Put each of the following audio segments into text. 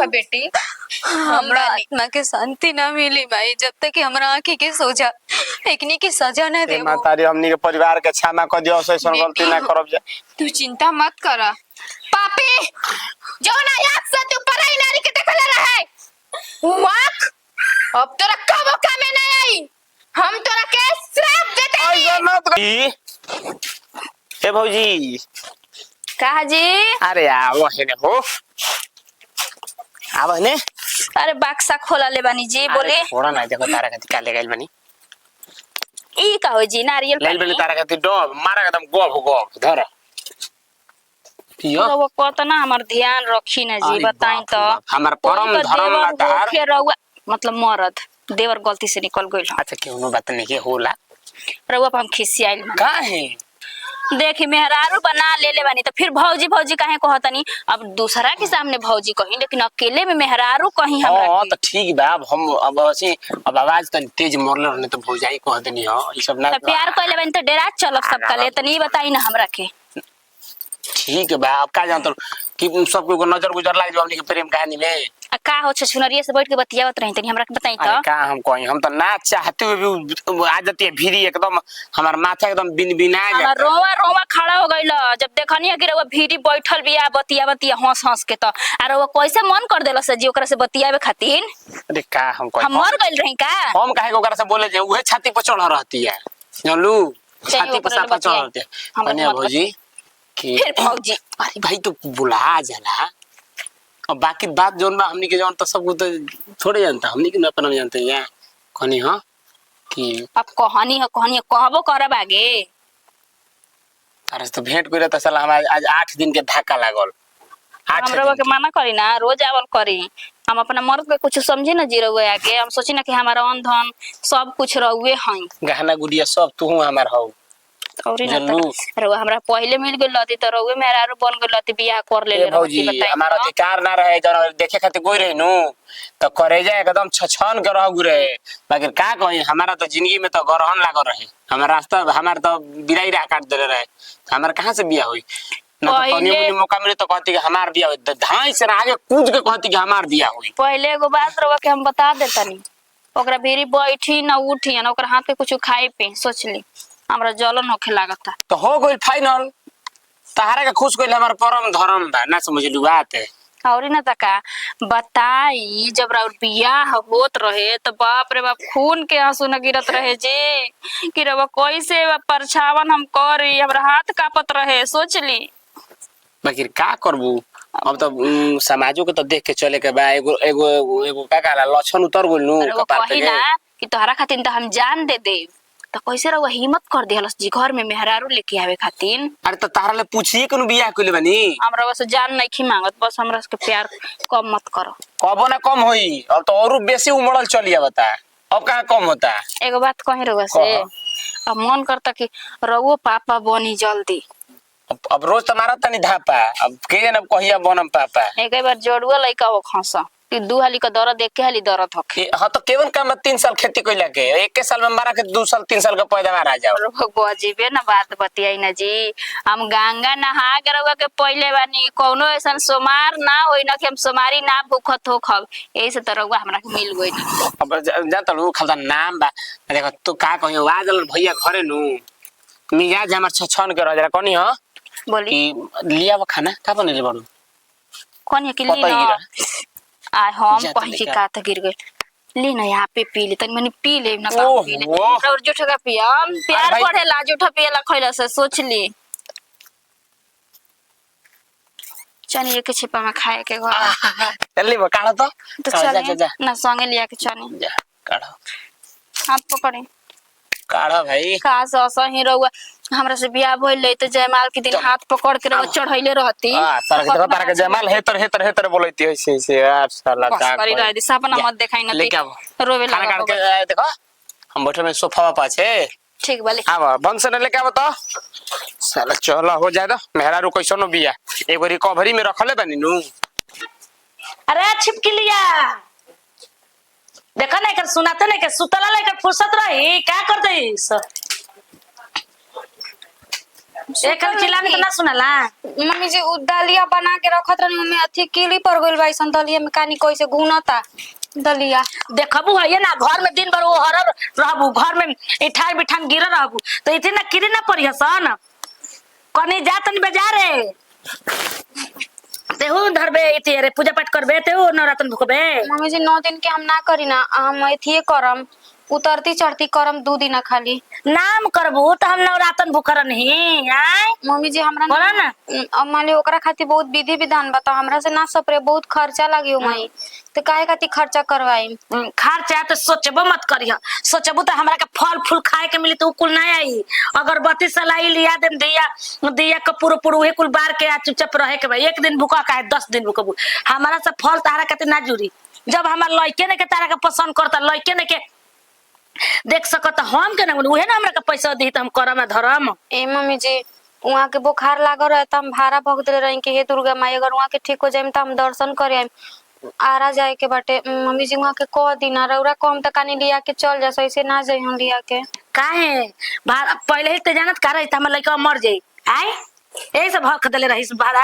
है बेटी, हमरा आत्मा के शांति ना मिली माई जब तक कि हमरा आंखी के सोजा एकनी की सजा ना दे। मातारी हमनी के परिवार के क्षमा कर दियो, ऐसन गलती ना करब जा। तू चिंता मत कर पापी, जो ना याद से तू पराई नारी के देखले रहे वाक, अब तोरा कबो कामे नहीं आई। हम तोरा के श्राप देते हैं। ऐसा मत कर ए भौजी। कहा जी? अरे आओ हेने हो, आवा ने। अरे बक्सा खोला ले बानी जी, बोले थोड़ा ना देखो तारा कति काले गइल बानी। ई का हो जी? नारियल लेल बेले तारा कति डब मारा एकदम गोभ धर पियो। तो वो कतना हमर ध्यान रखी ना जी, बताई तो हमर परम धर्म लातार के रहुआ मतलब मरद देवर गलती से निकल गइल। अच्छा क्यों बात नहीं के होला रहुआ हम खिसियाइल काहे? देखी मेहरारू बना ले बानी तो फिर भौजी भौजी काहे कहतनी? अब दूसरा के सामने भौजी कहीं, लेकिन अकेले में मेहरारू कहीं हमरा हां तो ठीक बा। अब हम अब ऐसे अब आवाज तनी तेज मोरले रहने तो भौजाई कह देनी हो ई सब ना। तो प्यार कइले बानी तो डेरा चलब सब कले, तनी बताई ना हमरा के। ठीक बा, अब का जानत कि सब को नजर गुजर लाग हमनी के प्रेम कहानी में का हो छ सुनरिया से बैठ के बतियावत रही, तनी हमरा के बताई तो। का हम कहीं हम तो ना चाहते हुए आ जाती है भीरी एकदम हमार माथा एकदम बिन बिना जाता। हमरा रोवा रोवा खड़ा हो गइल जब देखनी कि रउआ भीरी बैठल बिया बतिया हंस के, तो अरे वो कैसे मन कर देला से जी ओकरा से बतियावे खातिर। अरे का हम कहीं हम मर गइल रही का? हम काहे ओकरा से बोले जे उहे छाती पर चढ़ रहती है जानलू, छाती पर साफा चढ़ रहती है। कन्या भौजी कि फिर भौजी अरे भाई तो बुला जाला। अब बाकी बात जोन बा हमनी के जोन तो सब तो थोड़े जानता, हमनी के अपन में जानते हैं कनी। हां कि अब कहानी कहबो करब आगे। अरे तो भेंट कइले त साला हम आज 8 दिन के धक्का लागल। 8 हम रउआ के मना करी ना, रोज आवल करी। हम अपना मर्द के कुछ समझे ना जी रउआ आगे, हम सोची ना कि हमारा अन धन सब कुछ रउए हई, गहना गुड़िया सब तू हमार हो। औरी ना रउआ हमरा पहले मिल गेल रहती तो रउए मेहरारू बन गेल रहती, बियाह कर ले भौजी। हमारा अधिकार ना रहे जन देखे खातिर कोई रहनु तो करेजा एकदम छछन के रह गुरे। बाकी का कहि हमारा तो जिंदगी में तो गरहन लागल रहे, हमारा रास्ता हमार तो बिराई रा काट देले रहे, तो हमार कहां से बियाह होई ना। तो कनियो मुझे मौका मिले तो कहती कि हमार बियाह होई, धाई से आगे कूद के कहती कि हमार बियाह होई। पहले एगो बात रउआ के हम बता देतनी, ओकरा भीरी बैठी ना उठी ना ओकरा हाथ के कुछ खाए पे सोचली हमरा जलन होखे लागता। तो हो गइल फाइनल, तहारा के खुश कइले हमार परम धर्म बा ना, समझलू बात है। और ना तका बताई जब राउर बियाह होत रहे तो बाप रे बाप खून के आंसू न गिरत रहे जी कि रवा कैसे परछावन हम करी, हमरा हाथ कापत रहे सोचली। बाकी का करबू अब तो समाजो के तो देख के चले के बा। एगो का कहला लक्षण उतर गेल नु कपार पे ना कि तोहरा खातिर तो हम जान दे दे, तो कैसे रवा हिम्मत कर देहलस जी घर में मेहरारू लेके आवे खातिर। अरे तो तारा ले पूछिए कनु बियाह कइले बानी। हमरा बस जान नहीं खी मांगत, बस हमरा के प्यार कम मत करो। कबो ना कम होई, अब तो और बेसी उमड़ल चलिया बता, अब कहां कम होता। एगो बात कहि रवा से, अब मन करता कि रवो पापा बनी जल्दी। अब रोज तुम्हारा तनी धापा, अब के जन अब कहिया बनम पापा। एक बार जोड़ुआ लइका हो खसा कि दू हाली का दर्द देख के हाली दर्द होके। हां तो केवन काम 3 साल खेती कइला के, एक के साल में मारा के 2 साल 3 साल का पैदावार आ जाओ। भगवा जीबे ना बात बतियाई ना जी, हम गंगा नहा के रउआ के पहिले बानी, कोनो ऐसा सोमार ना होई ना कि हम सोमारी ना भूखत हो खब, एही से त रउआ हमरा के मिल गइल। अब जानत नु खालदा नाम बा देखो तू का कहियो आजल भैया घरे नु मिजाज हमर छछन के रह जरा कनी। हां बोली कि लिया वो खाना का बनेले बड़ू कौन है कि ली ना आ हम कहीं की का त गिर गइल, ली ना यहाँ पे पी ले तनी मनी पी ले ना का पी ले और जो ठगा पिया प्यार बढ़ेला जो ठा पियला खइला से सोच ली। चनिए के छिपा में खाए के घर चल ले काढ़ो तो चल जा ना संगे लिया के चनी जा काढ़ो हाथ पकड़े काढ़ो भाई। का ससा ही रहुआ हमरा से बियाह भइल त जयमाल के दिन हाथ पकड़ के रहुआ चढ़ैले रहती। तारा के तारा के जयमाल हेतर बोलैती ऐसे ऐसे यार साला का करी रह दी सपना मत देखाई ना लेके आओ रोवे लगा खाना काट के देखो हम बैठे में सोफा पाछे ठीक बाले आवा बंद से लेके आवा तो साला चला हो जाए तो मेहरा रो कैसनो बिया एगो रिकवरी में रखले बानी नु। अरे छिपकी लिया देखा नहीं कर सुनाते नहीं कर सुतला लेकर फुर्सत रही क्या कर दईस एक चिल्ला में तो ना सुनला। मम्मी जी उ दलिया बना के रखत रहनी मम्मी अथी कीली पर गइल बा ऐसन दलिया में कानी कैसे घुनता दलिया। देखबू है ना घर में दिन भर वो हरर रहबू, घर में इठाई बिठान गिर रहबू तो इतने ना कीड़ी ना पड़ी हसन। कनी जा तनी बाजारे तेहू धरबे इति रे पूजा पाठ करबे तेहू नवरात्र भुकबे। मम्मी जी 9 दिन के हम ना करी ना, हम एथिए करम उतरती चढ़ती करम 2 दिन खाली। नाम करबू तो हम नवरात्र भुकर नहीं आय। मम्मी जी हमरा बोला ना। अब मान ली ओकरा खातिर बहुत विधि विधान बता, हमरा से ना सपरे बहुत खर्चा लगी माई, तो काहे खातिर खर्चा करवाई। खर्चा तो सोचबो मत करिह, सोचबू तो हमरा के फल फूल खाए के मिली तो कुल ना आई। अगरबत्ती सलाई लिया देम दिया दिया कपूर पुर उहे कुल बार के चुपचाप रहे के भाई। एक दिन भूखा काहे 10 दिन भूखबू। हमारा से फल तारा खातिर ना जुड़ी। जब हमार लइके ने के तारा के पसंद करता, लइके ने के देख सकत हम के ना उहे ना हमरा के पैसा दी त हम करम धरम। ए मम्मी जी वहाँ के बुखार लागल रहे तो हम भाड़ा भग दे रही कि हे दुर्गा माई अगर वहाँ के ठीक हो जाए तो हम दर्शन करे आइम। आरा जाए के बाटे मम्मी जी वहाँ के कह दिन रौरा कम तक कानी लिया के चल जा, ऐसे ना जाई हम लिया के। काहे भाड़ा पहले ही ते जानत का रही त हमर लइका मर जाई आय। यही सब हक दले रही भाड़ा।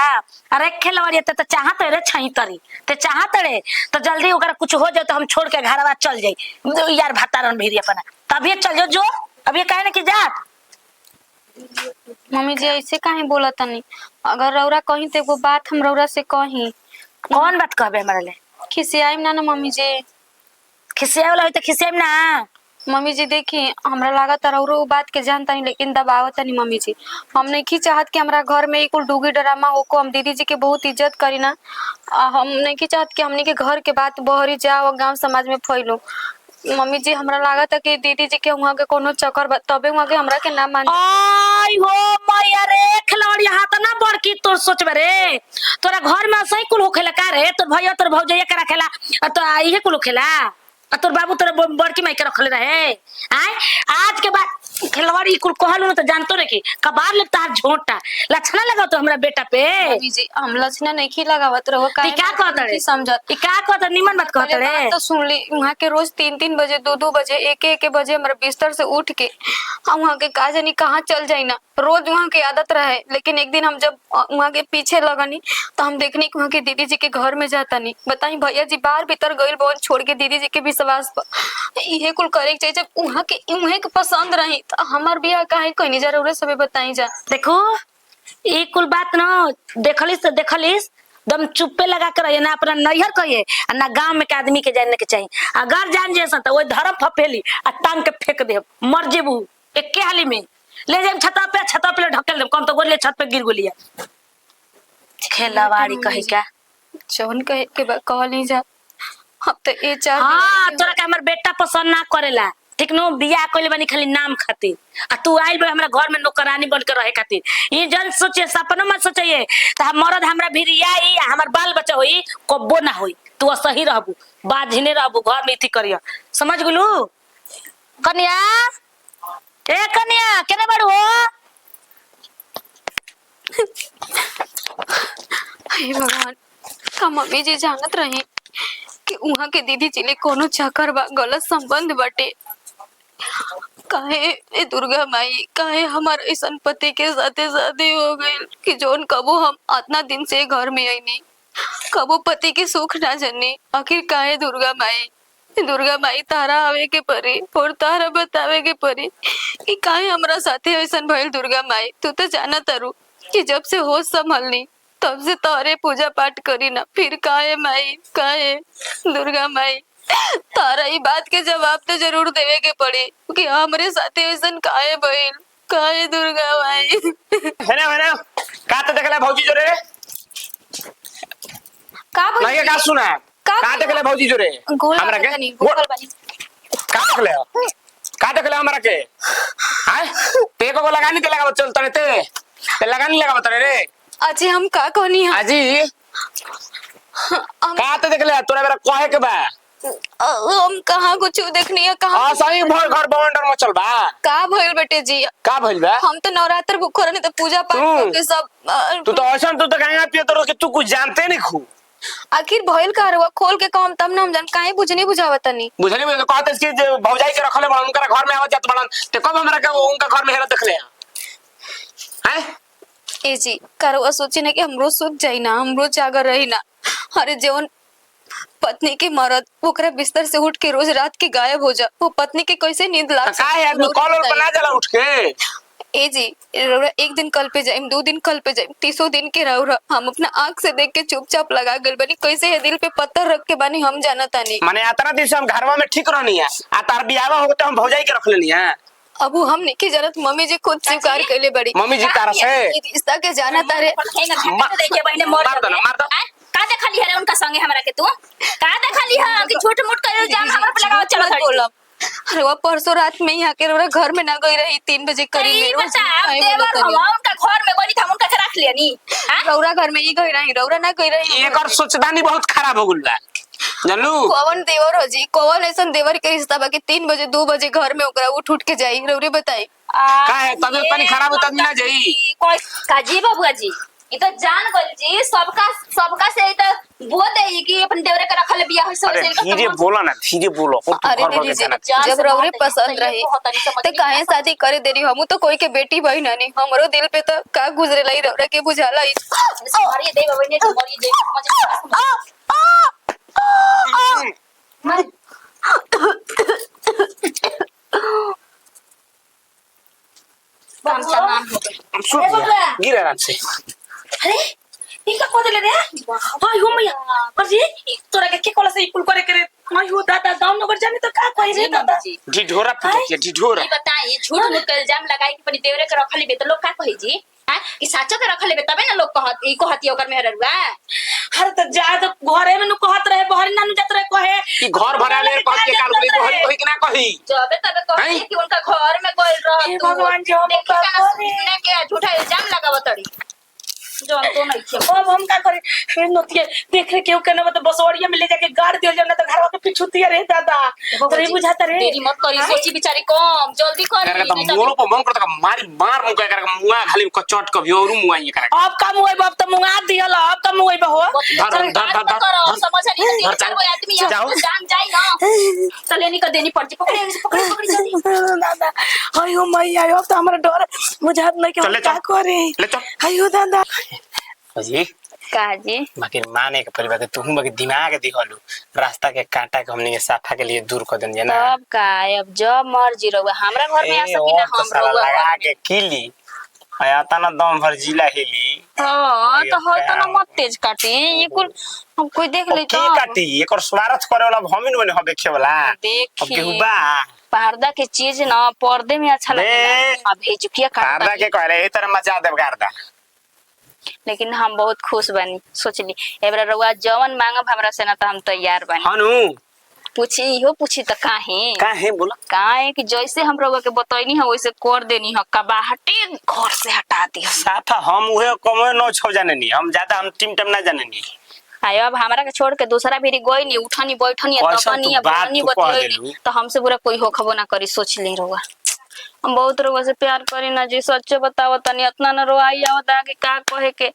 अरे खेलवाड़ी त चाहत रे छई तरी ते चाहत रे तो जल्दी ओकरा कुछ हो जाए तो हम छोड़ के घरवा चल जाई यार भातारन भेरी अपना तभी चल जो अभी काहे ना कि जात। मम्मी जी ऐसे काहे बोला तनी, अगर रौरा कहीं तो एगो बात हम रौरा से कही। कौन बात कहबे हमरा ले। खिसियाइम ना मम्मी जी। खिसिया वाला होई त खिसियाम ना। मम्मी जी देखी हमरा लागत रौरो उ बात के जानता नहीं लेकिन दबावत नहीं मम्मी जी। हम नहीं चाहत कि हमरा घर में कुल डूगी ड्रामा होको, हम दीदी जी के बहुत इज्जत करी ना। हम नहीं चाहत कि हमनी के घर के बात बहरी जाओ गांव समाज में फैलो। मम्मी जी हमरा लागत है कि दीदी जी के वहाँ के कोनो चक्कर बा तबे वहाँ के हमरा के ना मान। आई हो मैया रे खिलवाड़ी हाथ ना बड़की तोर सोचबे रे। तोरा घर में सही कुल होखेला का रे। तोर भैया तोर भौजैया के रखेला तो इहे कुल होखेला। तोर बाबू तोर बड़की माई के रखले रहे आय। आज के बाद खिलवाड़ी कुल कहलू न तो जानतो रे कि कबार ले तार झोंटा लक्षणा लगाओ तो हमरा बेटा पे। मम्मी जी हम लक्षणा नहीं खी लगावत रहो ती का कहत रे समझत ई का कहत निमन बात कहत रे। तो सुन ली वहाँ के रोज 3-3 बजे 2-2 बजे 1-1 बजे हमारे बिस्तर से उठ के हम वहाँ के का जानी कहाँ चल जाई ना। रोज वहाँ की आदत रहे लेकिन एक दिन हम जब वहाँ के पीछे लगनी तो हम देखनी कि वहाँ के दीदी जी के घर में जाता नहीं। बताई भैया जी बाहर भीतर गइल बोल छोड़ के दीदी जी के विश्वास पर ये कुल करे के चाहिए। जब वहाँ के पसंद रही तो हमार बियाह काहे कहनी जा रौरे सबे बताई जा। देखो ई कुल बात न देखलिस तो देखलिस दम चुप्पे लगा कर रहिए ना अपना नैहर कहिए ना गांव में के आदमी के जानने के चाहिए। अगर जान जैसा तो वो धर्म फपेली आ टांग के फेंक दे मर जेबू एके हाली में ले जाए छता पे ढकेल दे कम तो गोलिया छत पे गिर गोलिया खेलावाड़ी कही क्या जौन कहे के कहल नहीं जा। अब तो ये चाह हाँ तोरा के हमर बेटा पसंद ना करेला ठीक नो बियाह कइले बानी खाली नाम खातिर आ तू आइल बे हमरा घर में नौकरानी बन के रहे खातिर। ये जन सोचे सपनो मत सोचिए त हम मरद हमरा भिरिया ई हमर बाल बच्चा होई कब्बो ना होई। तू सही रहबू बाझिने रहबू घर में इति करिया समझ गेलू। कन्या ए कन्या केने बाड़ू हो। हे भगवान का मम्मी जी जानत रही कि वहाँ के दीदी जी ले कोनो चक्कर बा गलत संबंध बाटे। काहे ए दुर्गा माई काहे हमार ऐसन पति के साथे शादी हो गई कि जोन कबो हम इतना दिन से घर में आई नहीं कबो पति के सुख ना जनी। आखिर काहे दुर्गा माई तारा आवे के परी और तारा बतावे के परी कि काहे हमरा साथे ऐसन भइल। दुर्गा माई तू तो जाना तारू कि जब से होश संभलनी तब से तारे पूजा पाठ करी ना। फिर काहे माई काहे दुर्गा माई तारा ई बात के जवाब तो जरूर देवे के पड़ी कि हमरे साथे ऐसन काहे भइल काहे दुर्गा माई। है ना का तो देखला भौजी जोरे का भइल लगे का सुना का देखले भौजी जोरे हमरा के नहीं गोल बानी का देखले हमरा के हां ते को लगानी के लगाव चल तने ते लगानी लगाव तने रे अजी हम का कहनी है अजी का तो देखले तोरा बेरा कहे के बा हम कहाँ कुछ देखनी है कहाँ हां सही घर बवंडर में चल बा का भइल बेटे जी। का भइल बा हम तो नवरात्र भूखो रहनी तो पूजा पाठ करके सब तू तो ऐसा तू तो गंगा पिए तो कि तू कुछ जानते नहीं खू। आखिर भइल का हुआ खोल के काम तब ना हम जान काहे बुझनी बुझावत नहीं बुझनी में कहते कि जे भौजाई के रखले बड़न उनका घर में आवत जात बड़न ते कब हमरा के उनका घर में हेरा देखले हैं ए जी करवा सोचे ना कि हमरो सुत जाई ना, हमरो जागर रही ना। अरे जवन पत्नी के मरद ओकरा बिस्तर से उठ के रोज रात के गायब हो जा, वो पत्नी के कैसे नींद लाग का है आदमी कॉल और बना जाला उठ के। ए जी रउरा एक दिन कल पे जाइम, 2 दिन कल पे जाइम, 30 दिन के रउरा हम अपना आंख से देख के चुपचाप लगा गइल बनी। कैसे है दिल पे पत्थर रख के बानी हम जानता नहीं। माने इतना दिन से हम घरवा में ठीक रहनी है, आ तार बियाह हो तो हम भौजाई के रख लेनी है। अब हम नहीं के जानत, मम्मी जी खुद स्वीकार कैले बड़ी। मम्मी जी तारा से ये रिश्ता के जाना तारे देखे बहने मोर मार दो ना, मार दो। का देखा ली है उनका संगे हमरा के तू का देखा ली है कि झूठ मूठ कर जाम हमरा पे लगाओ चलो बोला। अरे वो परसों रात में यहाँ के रउरा घर में ना गई रही 3 बजे करीब में। रोज बच्चा काहे देवर बोलत रही? हम उनका घर में गनी था उनका के रख लिया नी रउरा घर में ही गई रही, रउरा ना गई रही। एक और सोचदानी बहुत खराब हो गइल बा जानलू। कौन देवर हो जी, कौन ऐसा देवर के रिश्ता बा कि 3 बजे 2 बजे घर में ओकरा उठ के जाई? रउरे बताई का है तबियत पानी खराब हो तब ना जाई। कोई काजी बाबूआ जी ई तो जान गल जी सबका से ई तो वो दे कि अपन देवरे के रखल बिया हो अरे धीरे बोलो ना, धीरे बोलो। और तू अरे घर दीदी के जी जाना जब रउरे पसंद रही तो काहे शादी करे देरी? हमू तो कोई के बेटी बहन नहीं, हमरो दिल पे तो का गुजरे लाई रउरा के बुझाला। अरे दे बाबू ने मरी जे काम चलान हो गए। सुन गिरे रात से। अरे इनका को देले रे हाय हो मैया पर जी तोरा के कोला से इकुल करे करे हाय हो दादा दाम नगर जाने तो का कहि रे दादा ढिढोरा पिटे ढिढोरा। ई बताई झूठ मूठ के इल्जाम लगाई कि पनी देवरे के रखली बे तो लोग का कहि जी हां कि साचो के रखले बे तबे ना लोग कहत ई कहती ओकर मेहररुआ। अरे त जा तो घरे में नु कहत रहे बहरी नानु जात रहे कहे ई घर भराले कहत के काल कोई कहि कहि कि ना कहि जबे तबे कहि कि उनका घर में कोई रह तू भगवान जी हम का सुनने के झूठा इल्जाम लगावतड़ी जोन तो नहीं थे। अब हम का करे फिर नतिए देख रे केहू केने तो बसवड़िया में ले जाके गाड़ दियो जने तो घरवा के पिछुतिया रे दादा तोरे बुझाता रे देरी मत करी सोची बिचारी कम जल्दी कर करे त मोरो पर मन करता मारी मार मुका कर मुआ खाली कचट कभी और मुआ ये करे। अब का मुए बाप त मुंगा दियल अब का मुए बहो धर समझ नहीं तीन चार गो आदमी जान जाई ना चले नहीं कर देनी पड़ पकड़ी जल्दी दादा अयो मैया अब तो हमरा डर बुझात नहीं के का करे ले चल अयो दादा जी का जी बाकी माने के परिवार के तू बाकी दिमाग दिखलू रास्ता के कांटा के हमनी के साफा के लिए दूर कर देन जना। अब का अब जब मर्जी रहुआ हमरा घर में आ सकी ना हम रहुआ लगा के किली आया तना दम भर जिला हिली। हां तो हो तो ना मत तेज काटी ये कुल हम कोई देख ले तो के काटी एकर स्वार्थ करे वाला भमिन बने हो देखे वाला देखी अब केहू बा पर्दा के चीज ना पर्दे में अच्छा लगेला। अब भेजुकिया काटता पर्दा के कहले ए तरह मचा देब गर्दा। लेकिन हम बहुत खुश बनी सोचली एबरा रउआ जवन मांगब हमरा से ना त हम तैयार बनी। हनु पूछी इहो पूछी त काहे बोला काहे कि जैसे हम रउआ के बतैनी है वैसे कर देनी है, कबाहटे घर से हटा दी हम। साफा हम उहे कमे न छौ जाने नी हम ज्यादा हम टीम टम ना जाने नी। आयो अब हमरा के छोड़ के दूसरा भी गई नी उठनी बैठनी तबनी बनी बतैनी तो हमसे बुरा कोई हो खबो ना करी सोच ले रउआ। हम बहुत रोवा से प्यार करी ना जी, सच्चे बताओ तनी इतना न रोई आवता कि का कहे के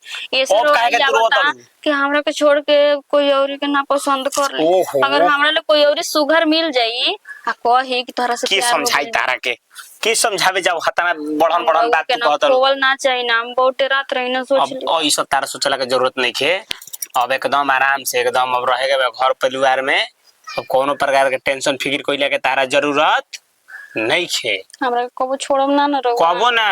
ऐसे रोई आवता कि हमरा के छोड़ के कोई और के ना पसंद कर ले। अगर हमरा ले कोई और सुघर मिल जाई आ कही कि तोरा से प्यार समझाई तारा के समझावे जाओ हतना बढ़न बढ़न बात तू कहत बोल ना चाहिए ना हम बहुत रात रही ना सोच ले। अब ई सब तारा सोचला के जरूरत नहीं खे। अब एकदम आराम से एकदम अब रहेगा घर परिवार में, अब कोनो प्रकार के टेंशन फिक्र कोइला के तारा जरूरत नहीं खे। हमरा कबो छोड़म ना न रहो कबो ना।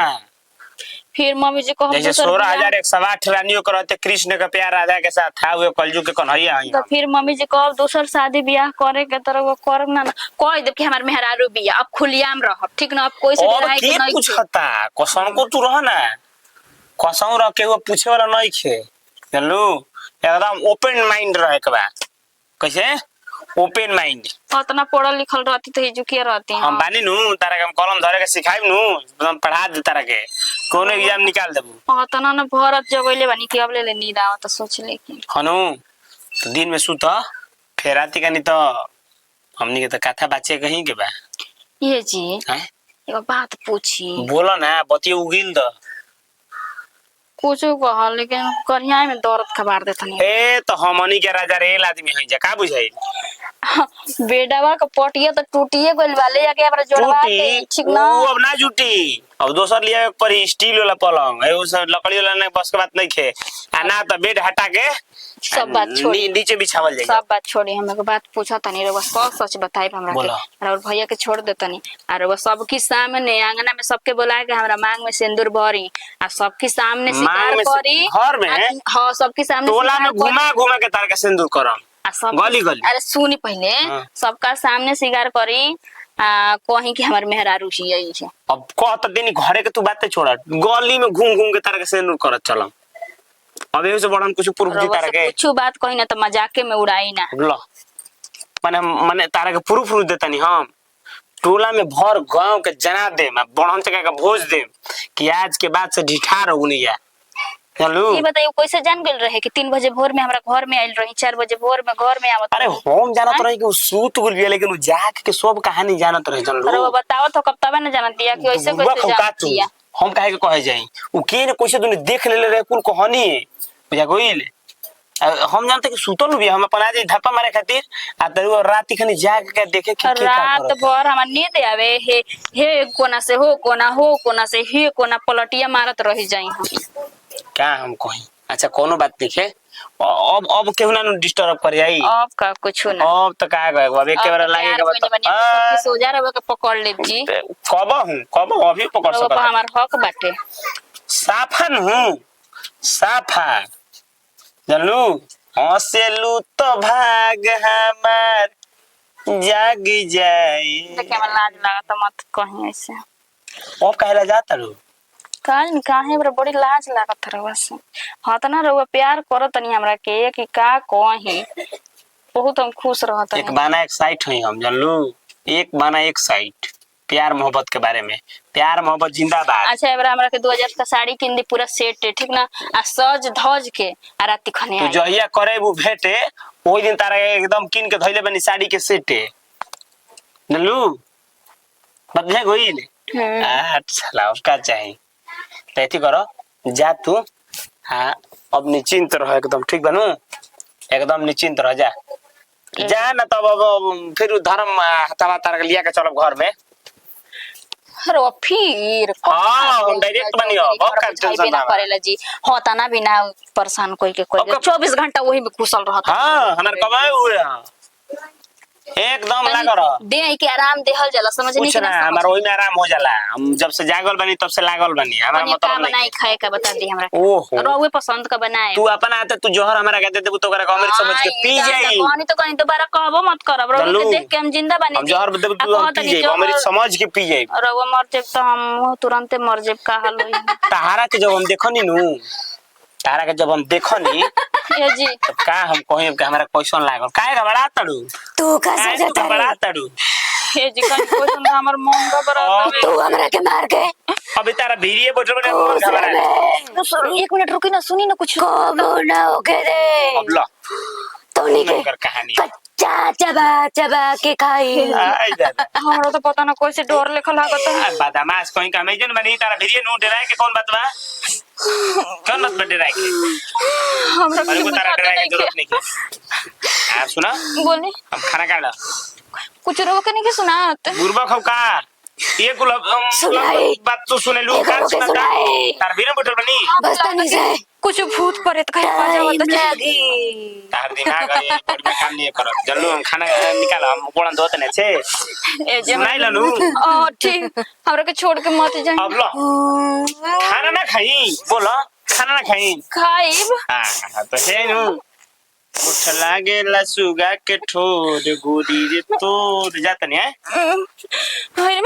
फिर मम्मी जी को हम जैसे 16,108 रानियों करते कृष्ण का प्यार राधा के साथ था वो कलयुग के कन्हैया है। तो फिर मम्मी जी को अब दूसर शादी ब्याह करे के तरह वो करब ना कह दे कि हमार मेहरारू बिया अब खुलियाम रह ठीक ना। अब कोई से डराई के नहीं पूछता कसम को तू रह ना कसम रह के वो पूछे वाला नहीं खे जानलू। एकदम ओपन माइंड रहे के बा कैसे ओपन माइंड उतना पढ़ल लिखल रहती तो हिजुकिया रहती हम बानी नु तारा के हम कलम धरे के सिखाइब नु एकदम पढ़ा दे तारा के कोनो एग्जाम निकाल देबू। उतना न भरत जबैले बनी कि अब ले ले नींद आवत सोच ले कि हनु तो दिन में सुत फिर रात का नहीं तो हमनी के तो कथा बाचे कहीं के बा। ये जी हैं एगो बात पूछी बोलो ना बतिया उगिल द कुछ कह लेकिन करिया में दर्द खबार देतनी ए तो हमनी के राजा रेल आदमी है जा का बुझाई बेडावा का पटिया तो टूटिए गइल वाले आके हमरा जोड़वा के ठीक ना वो अब ना जुटी। अब दोसर लिया पर स्टील वाला पलंग है, उस लकड़ी वाला नहीं, बस के बात नहीं खे। आ ना तो बेड हटा के सब बात छोड़ी नीचे बिछावल जाएगा। सब बात छोड़ी हम एगो बात पूछा तनी रउआ सच सच बताई हमरा बोला। के और भैया के छोड़ दे तनी और रउआ सबके सामने आंगना में सबके बुला के हमरा मांग में सिंदूर भरी आ सबके सामने शिकार करी घर में हां सबके सामने टोला में शिकार करी। घुमा घुमा के तार के सिंदूर करम आ सब गली गली। अरे सुनी पहले हाँ। सबका सामने शिकार करी कहीं कि हमर मेहरारू यही है। अब कहत दिन घरे के तू बातें छोड़ा, गली में घूम घूम के तार के सिंदूर करत चलम। अब एहू से बड़न कुछ प्रूफ दी तार के कुछ बात कही ना तो मजाके में उड़ाई ना। लो माने माने तारा के प्रूफ देतनी हम टोला में भर गांव के जना दे, मैं बड़न चका के भोज दे कि आज के बाद से ढिठार होगुनिया। चलू ये बताइए कैसे जान गेल रहे कि 3 बजे भोर में हमरा घर में आइल रही, 4 बजे भोर में घर में आवत। अरे हम जानत रही कि वो सूत गुल बिया, लेकिन वो जाग के सब कहानी जानत रहे। अरे चलू वो बताओ तो कब तब ना जानत दिया कि ऐसे कैसे जानत दिया। हम काहे के कहे जाई उ के ने कैसे दुने देख लेले रे कुल कहानी है बुझा गइल। हम जानते कि सुतल भी हम अपन आज धप्पा मारे खातिर आ तरू रात खनी जाग के देखे कि के रात भर हमरा नींद आवे हे कोना से हो कोना से हे कोना पलटिया मारत रह जाई हम। क्या हम कही। अच्छा कोनो बात नहीं है। अब केहू ना डिस्टर्ब कर जाई। अब का कुछ ना अब तो का गए अब एक के बार लागे के बता सोजा रहो के पकड़ ले जी। कब अभी पकड़ तो सकत हमार हक बाटे। साफन हूं साफा जानलू हंसेलू तो भाग हमार जाग जाई। देखिए हमरा लाज लागत मत कहीं ऐसे। अब कहला जाता रू काहे बड़ा बड़ी लाज लागत रहुआ से। हाँ तो ना रहुआ प्यार करत नहीं हमरा के कि का कहीं बहुत हम खुश रहत। एक बाना एक साइट हुई हम जानलू, एक बाना एक साइट प्यार मोहब्बत के बारे में। प्यार मोहब्बत जिंदाबाद। अच्छा एबार हमरा के 2000 का साड़ी किन दी पूरा सेट है ठीक ना आ सज धज के आ राती खने तू जहिया करे वो भेटे ओई दिन तारा एकदम किन के धइले बनी साड़ी के सेट है जानलू बदले गइल। अच्छा लाओ का चाहिए तैती करो जा तू। हाँ अब निश्चिंत रहो एकदम ठीक बनू, एकदम निश्चिंत रह जा ना तब अब फिर धर्म हथवा तार लिया के चलो घर में। अरे फिर हाँ हम डायरेक्ट बनी हो अब का टेंशन ना करेला जी। होता ना बिना परेशान कोई के कोई 24 घंटा वही में घुसल रहता। हाँ हमार कमाए हुए हैं एकदम लागल रह दे के आराम देहल जाला समझ नहीं कुछ ना हमार ओही में आराम हो जाला। हम जब से जागल बनी तब से लागल बनी हमारा का मतलब बनाई खाए का बता दी हमरा। ओहो रहुए पसंद का बनाए तू अपन आते तू जोहर हमारा कहते देबू तो ओकरा अमृत समझ के पी जाई। कहानी तो कहीं दोबारा कहबो मत करब रहुए के देख के हम जिंदा बनी। हम जोहर देबू तू हम पी जाई अमृत समझ के पी जाई। रहुए मर जेब तो हम तुरंते मर जेब का हाल होई। तारा के जब हम देखनी नु तारा के जब हम देखनी ए जी तो का हम कहीं के हमरा क्वेश्चन लागल काहे घबरा तड़ू तू का समझता घबरा तड़ू ए जी कहीं क्वेश्चन हमर मन का बरा तू हमरा के मार के अभी तारा भीड़िए बैठल बने घबरा। 1 मिनट रुकी ना सुनी ना कुछ कबो ना होके दे अब ला तो नहीं के कर कहानी कच्चा चबा चबा के खाई। आई दादा हमरा तो पता ना कैसे डर लेखा लागत है। बदमाश कहीं का मैं जन बनी तारा भीड़िए नु डराए के कौन बात बा कौन बात डराए के हमरा अरे को कुछ तारा पता डराए नहीं की जरूरत नहीं है। आप सुना बोले हम खाना खा ला कुछ रोक नहीं के सुनात गुरबा खाओ का ये कुल सुनाई। बात तो सुने लू एक का होके सुना सुनाई। तार भीड़ बैठल बनी बस तनी से कुछ भूत प्रेत कहीं आ जावत टाइम है। लगी। तार दिमाग है बढ़िया काम नहीं करो जल्लू हम खाना निकालो हम गोड़न धोते ने छे ए जे सुनाई लनू ओ ठीक हमरा के छोड़ के मत जाए। अब लो खाना ना खाई बोलो खाना ना खाई खाइब हां तो है नु उठ लागे लसुगा के ठोर गोदी रे तोड़ जात नहीं है। अरे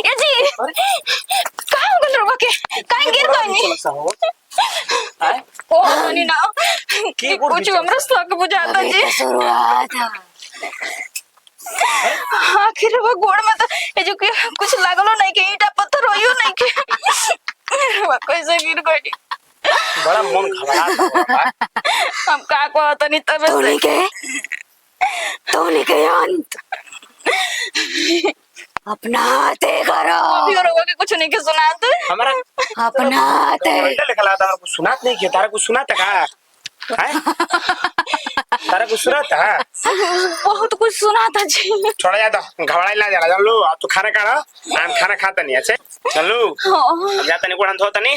ए जी का हो गल रोबा के काहे गिर गइनी आए ओ नहीं ना कि कुछ हमरा शक बुझाता जी। शुरुआत आखिर वो गोड़ में तो ए जो कि कुछ लागलो नहीं के ईटा पत्थर होइयो नहीं के वो कैसे गिर गइनी। बड़ा मन घबराता है हम का कहत नहीं तबे तोनी के अंत अपना हाथे करो अभी रोबा के कुछ नहीं के सुनात हमारा अपना हाथे लिखला था कुछ सुनात नहीं किया तारा कुछ सुनाता का हैं? तारा कुछ सुना था? बहुत कुछ सुना था जी। छोड़ा जा तो घबराई ना जाला चल लो अब तू खाना खा हम खाना खाता नहीं अच्छे चलू हाँ। जाता नहीं कोड़न धोता नहीं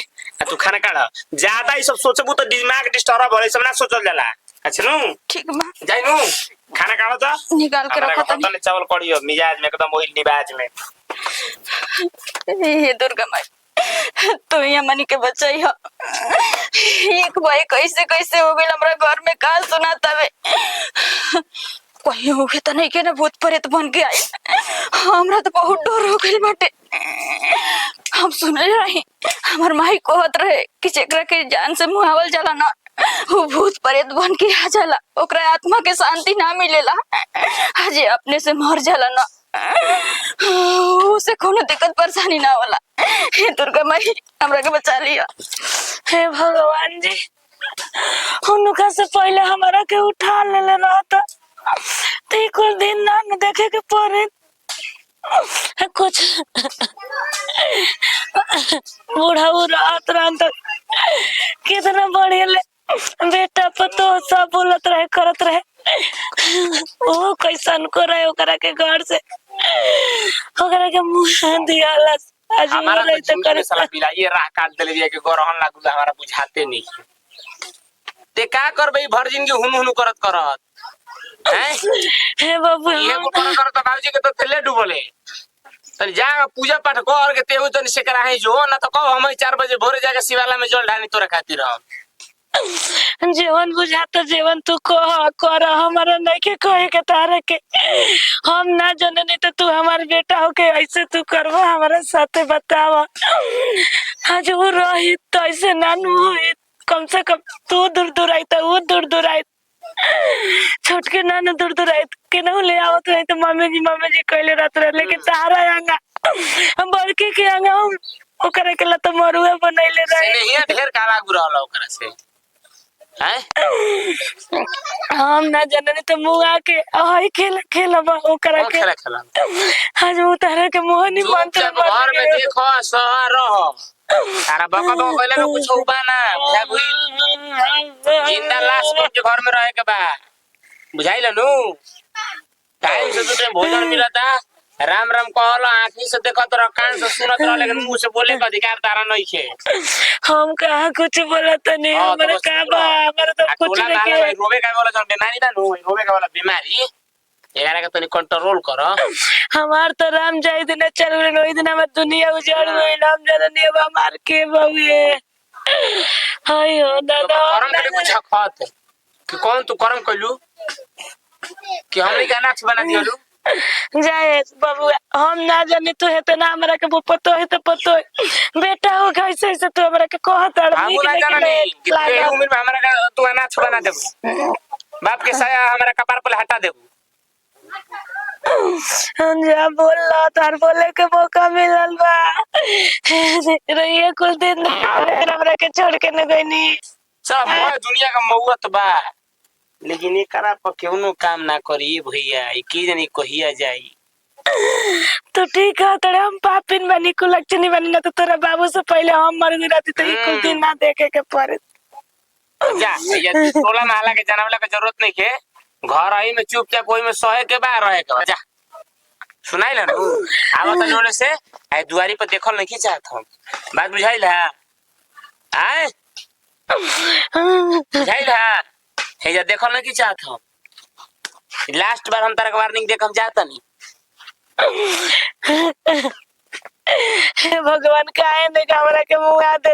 तू खाना खा ज्यादा ये सब सोचबू तो दिमाग डिस्टर्ब हो सब ना सोचल जाला अच्छा नु ठीक बा जाई नु खाना खा तो निकाल के रखो तनी। तने चावल कड़ियो मिजाज में एकदम वही निबाज में हे दुर्गा माई तू यहाँ मनी के बचाई हो। एक भाई कैसे कैसे हो गई हमरा घर में का सुना तबे कहीं हो गए तो नहीं के ना भूत प्रेत बन के आई। हमरा तो बहुत डर हो गई बाटे। हम सुने रही हमार माई कहत रहे कि जेकरा के जान से मुहावल जाला ना वो भूत प्रेत बन के आ जाला ओकरा आत्मा के शांति ना मिलेला आज अपने से मर जाला ना उसे कोनो दिक्कत परेशानी ना होला। हे दुर्गा माई हमरा के बचा लिया। हे भगवान जी उनका से पहले हमारा के उठा लेले रहता तो कुछ दिन ना न देखे के पड़े कुछ बूढ़ा रात रात कितना बढ़िया ले बेटा पतो सब बोलत रहे करत रहे वो कैसन को रहे ओकरा के घर से ओकरा के मुंह दियाला आज हमारा मरे तो तो जिंदगी में साला बिलाई राह काट देले बिया के गरहन लागू हमारा बुझाते नहीं ते का करबे भर जिंदगी हुनु हुनु करत हैं हे बाबू ये को करत बाबूजी के तो थले डूबले तनी जा पूजा पाठ कर के तेहु तनी से करा है जो ना तो कब हम 4 बजे भोरे जाके शिवाला में जल ढानी तोरा खातिर हम जीवन बुझाता जीवन तू कह कर हमारा नहीं के कहे के तारे के हम ना जाने नहीं तो तू हमारे बेटा हो के ऐसे तू करवा हमारे साथे बतावा आज वो रही तो ऐसे ना हुई कम से कम तू दूर दूर आई तो वो दूर दूर आई छोट के ना दूर दूर आई के ना ले आवत रही तो मम्मी जी कहले रहत रहे लेकिन तारा आंगा हम बड़के के आंगा हम ओकरे के लत मरुआ बनैले रहे नहीं ढेर काला गुरा होला ओकरा से हैं हम ना जानने तो मुंह आके आई खेलबा ओकरा के खेला आज वो तारा के मुंह नहीं मानते घर में देखो सह रहो तारा बाबा कहले ना कुछ उबाना बुझा गई जिंदा लाश बन के घर में रहे के बा बुझाइल नु टाइम से तो भोजन मिलता राम राम कहला आंखी से देखत रह कान से सुनत रह लेकिन मुंह से बोले का अधिकार तारा नहीं छे हम कहा कुछ बोलत नहीं हमरा का बा हमरा तो कुछ नहीं के रोवे का वाला जन बीमारी ना नु रोवे का वाला बीमारी एकरा के तनी कंट्रोल करो हमार तो राम जाई दिन चल गए ओई दिन हमर दुनिया उजड़ गई हम जननी बा मार के बउए हाय हो दादा करम के कुछ खत कि कौन तू करम कइलू कि हमनी के अनाथ बना दियलू जाए बाबू हम ना जाने तू है तो ना हमरा के पतो है तो पतो है बेटा हो कैसे ऐसे तू हमरा के कहत हम ना जाना नहीं कितने उम्र में हमरा का तू अनाथ बना देबू बाप के साया हमरा कपार पर हटा देबू जा बोला तार बोले के मौका मिलल बा रहिए कुछ दिन हमरा के छोड़ के न गईनी सब दुनिया का मौत बा लेकिन एकरा पर केहू काम ना करी भैया की जनी कहिया जाई तो ठीक है तोरे हम पापिन बनी कुलक्षणी बनी ना तो तोरा बाबू से पहले हम मर गई रहती तो कुछ दिन ना देखे के पड़े जा ये टोला महला के जानवला के जरूरत नहीं के घर आई में चुपचाप कोई में सहे के बाहर रहे के जा सुनाई ला नु आवत लोले से आई दुआरी पर देखल नहीं चाहत हम बात बुझाइल है आए बुझाइल है हे जा देखल नहीं चाहत हम लास्ट बार हम तारा के वार्निंग देख हम जाता नहीं भगवान काहे ने हमरा के मुंह आ दे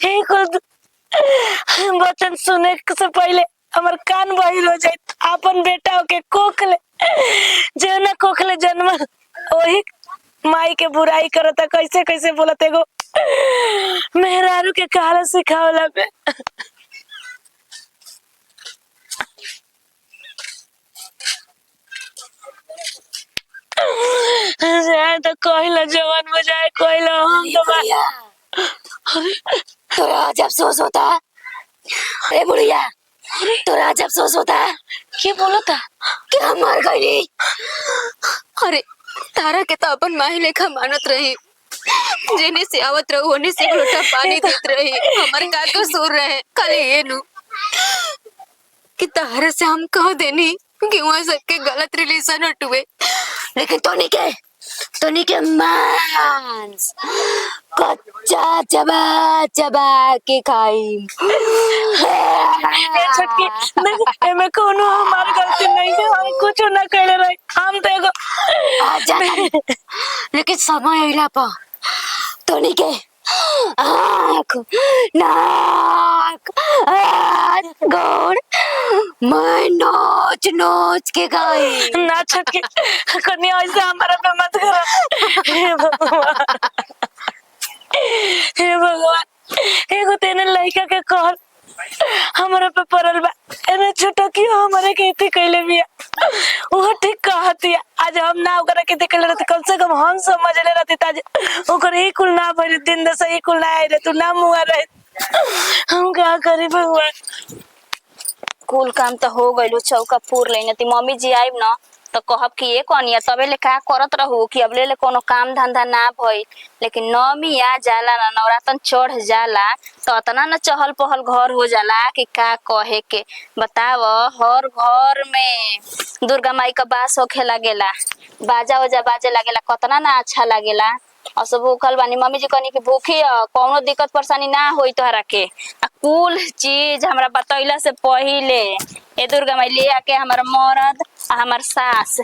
हे खुद वचन सुने से पहले हमर कान बहिर हो जाए अपन बेटा के कोखले जे ना कोखले जन्म वही माई के बुराई करता कैसे कैसे बोलत एगो मेहरारू के कहाला सिखावला पे तो कहला जवान बजाए कहला हम तो तोरा आज अफसोस होता अरे बुढ़िया तोरा आज अफसोस होता क्या बोला था कि हम मर गई अरे तारा के तो अपन माही लेखा मानत रही जेने से आवत रहू ओने से एक लोटा पानी देत रही हमर का कसूर रहे खाली ये नु कि तहरे से हम कह देनी कि वहाँ सबके गलत रिलेशन हटुए, लेकिन तोनी के मांस कच्चा चबा चबा के खाई। ए छोटकी देख एमे कोनो हमार गलती नहीं है, हम कुछ ना करे रहे, हम तो एगो लेकिन समय अइला पर तोनी के आँख नाक गोड़ मैं नोच नोच के गई। ना छोटकी कन्या ऐसे हमारा पे मत करो। हे भगवान हे भगवान, एगो तेने लड़का के कहल हमारा पे पड़ल बा, एने छोटा क्यों हमारे के इतने कैले बिया, वो ठीक कहती है। आज हम ना ओकरा के देखले रहते, कम से कम हम समझ ले रहते ताज ओकर ही कुल ना भइल दिन दस ही कुल ना आए रे, तू ना मुआ रहे, हम क्या करी भगवान। कुल काम तो हो गइल, चौका पूर लेने ती मम्मी जी आइब ना तो कहब कि ये कनिया तबे ले का करत रहू कि अब ले कोनो काम धंधा ना भइल, लेकिन नौमी आ जाला ना, नवरातन चढ़ जाला तो अतना न चहल पहल घर हो जाला कि का कहे के। बताव हर घर में दुर्गा माई का बास होखे लागेला, बाजा वजा बाजे लागेला, कतना ना अच्छा लागेला। और सब भूखल बानी, मम्मी जी कहनी कि भूखी कोनो दिक्कत परेशानी ना होई तोहरा के। आ कुल चीज हमरा बतैला से पहिले ए दुर्गा माई ले आके हमार मरद आ हमार सास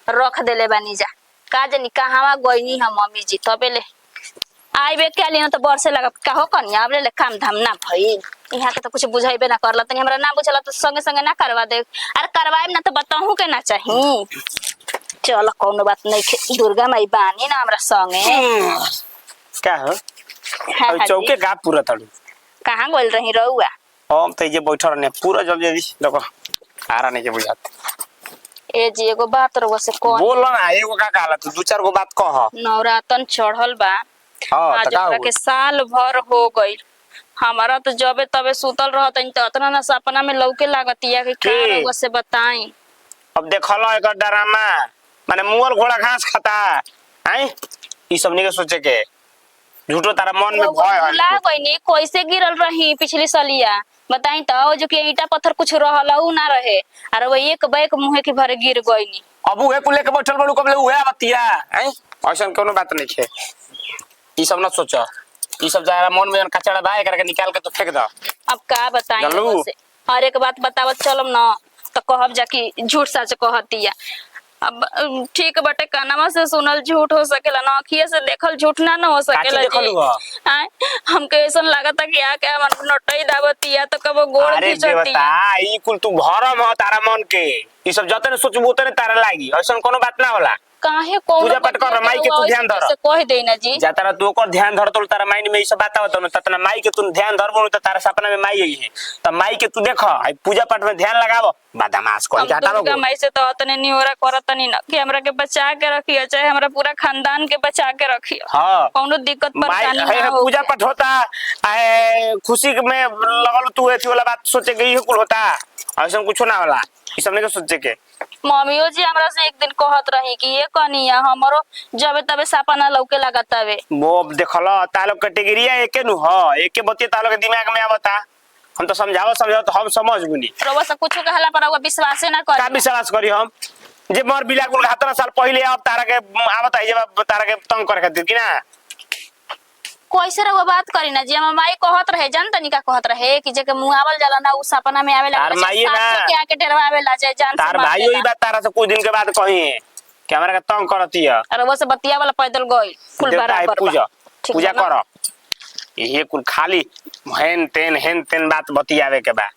रख देले बानी जा, का जानी कहवा गईनी हम मम्मी जी। तबे ले आइबे के लिए तो बरसे लगा का हो कनिया, अब ले काम धाम ना भइल, यहाँ के तो कुछ बुझाइबे ना करला, तनी हमरा ना बुझला तो संगे संगे ना करवा दे। अरे करवाइब ना तो बताहू के ना चाही। चल कोनो बात नहीं, दुर्गा माई बानी ना हमरा संगे। क्या हो हाँ, अब चौके गा पूरा तड़ू कहाँ गोल रही रहुआ? हम तो ये बैठल रहने पूरा जल्दी जल्दी देखो आरा नहीं के बुझात। ए जी एगो बात रहुआ से कह, बोल ना एगो का कहला तू दो चार गो बात कह। नवरातन चढ़ल बा, हां आज त का ओकरा के साल भर हो गई, हमारा तो जबे तबे सुतल रहत तो अतना ना सपना में लौके लागतिया कि का रहुआ से बताई। अब देखलो एक ड्रामा माने मुअल घोड़ा घास खाता हैं, ई सब नहीं के सोचे के झूठो तारा मन में भय है। भुला गईनी कैसे गिरल रही पिछली सलिया, बताई तो जो कि ईटा पत्थर कुछ रहला उ ना रहे, अरे वो एक बैक मुंहे के भरे गिर गईनी। अब उहे को लेके बैठल बड़ू कबले उहे बतिया हैं, ऐसन कोनो बात नहीं है। ई सब ना सोचो, ई सब जरा मन में कचड़ा बा एकरा के निकाल के तो फेंक दो। अब का बताई जानलू? से हर एक बात बतावत चलम ना तो कहब जा कि झूठ सच कहतिया। अब ठीक बटे कानमा से सुनल झूठ हो सकेला ना, अखिए से देखल झूठ ना हो सकेला जी। आय हमके ऐसा लागता कि आके हमन नटई दावतिया तो कबो गोड़ अरे खींचती। देवता ई कुल तू भरम हो तारा मन के, ई सब जतने सोचबो उतने तारा लागी, ऐसन कोनो बात ना होला। काहे कोनो पूजा पाठ कर, माई के तू ध्यान धर से कह देना जी। जातारा तू ओकर ध्यान धर तो तारा माइंड में ई सब बात आवत न, तना माई के तू ध्यान धरबो त तारा सपना में माई आई है, त माई के तू देख आई पूजा पाठ में ध्यान लगावो, बदमाश कोई हम हटावो। दुर्गा माई से तो अतने निहोरा करतनी ना कि हमरा के बचा के रखियो, चाहे हमरा पूरा खानदान के बचा के रखियो। हां कोनो दिक्कत परेशानी ना हो। पूजा पाठ होता है खुशी में लगल तू एथी वाला बात सोचे गई है कुल होता, ऐसा कुछ ना होला, ई सब नहीं के सोचे के। मम्मियो जी हमरा से एक दिन कहत रही कि ये कनिया हमरो जबे तबे सपना लौके लागतावे। वो देखलो तालो कैटेगरिया एके नु ह, एके बतिया तालो के दिमाग में आवता, हम तो समझाओ तो हम समझ गुनी। रउआ से कुछ कहला पर रउआ विश्वास ना करी। का विश्वास करी हम जे मोर बिला कुल 17 साल पहले अब तारा के आवत है, जे तारा के तंग करे खातिर कि ना कैसे रउआ बात करी ना जी। हम माई कहत रहे जान तनी का कहत रहे कि जे के मुंह आवल जाला ना उ सपना में आवेला, तार माई ना के आके डरवावेला जाए जान से तार मार भाई देला। ओई बात तारा से कुछ दिन के बाद कही है कि हमरा के तंग करती है। अरे वो से बतिया वाला पैदल गई कुल देवता है बराबर पूजा ठीक पूजा बा ना? करो, ये कुल खाली हेन तेन बात बतियावे के बा,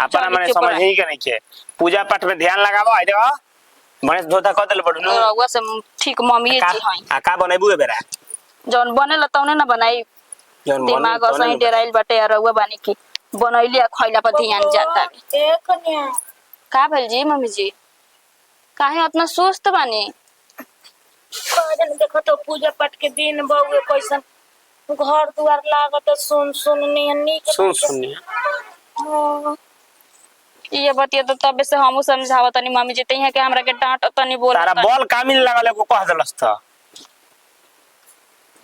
अपना चलो, मने चुप समझ रह। ही के नहीं के। पूजा पाठ में ध्यान लगावो, आई देखो गणेश धोता क देल बडनु रउआ से ठीक मम्मी जी हई आ का बनैबू ए बेरा जौन बनेला तौने ना बनाई। जौन दिमाग असही डेराइल बाटे और रउआ बानी की बनैली आ खइला पर ध्यान जाता। ए कन्या का भेल जी मम्मी जी, काहे इतना सुस्त बानी? कहन देखो तो पूजा पाठ के दिन बउए कैसन घर दुआर लागत सुन नीक सुन हाँ। ये बतिया तो तबे से हमहू समझावत तनी मम्मी जी तइहा के हमरा के डांट तनी बोल तारा बॉल कामिल लागल को कह देलस त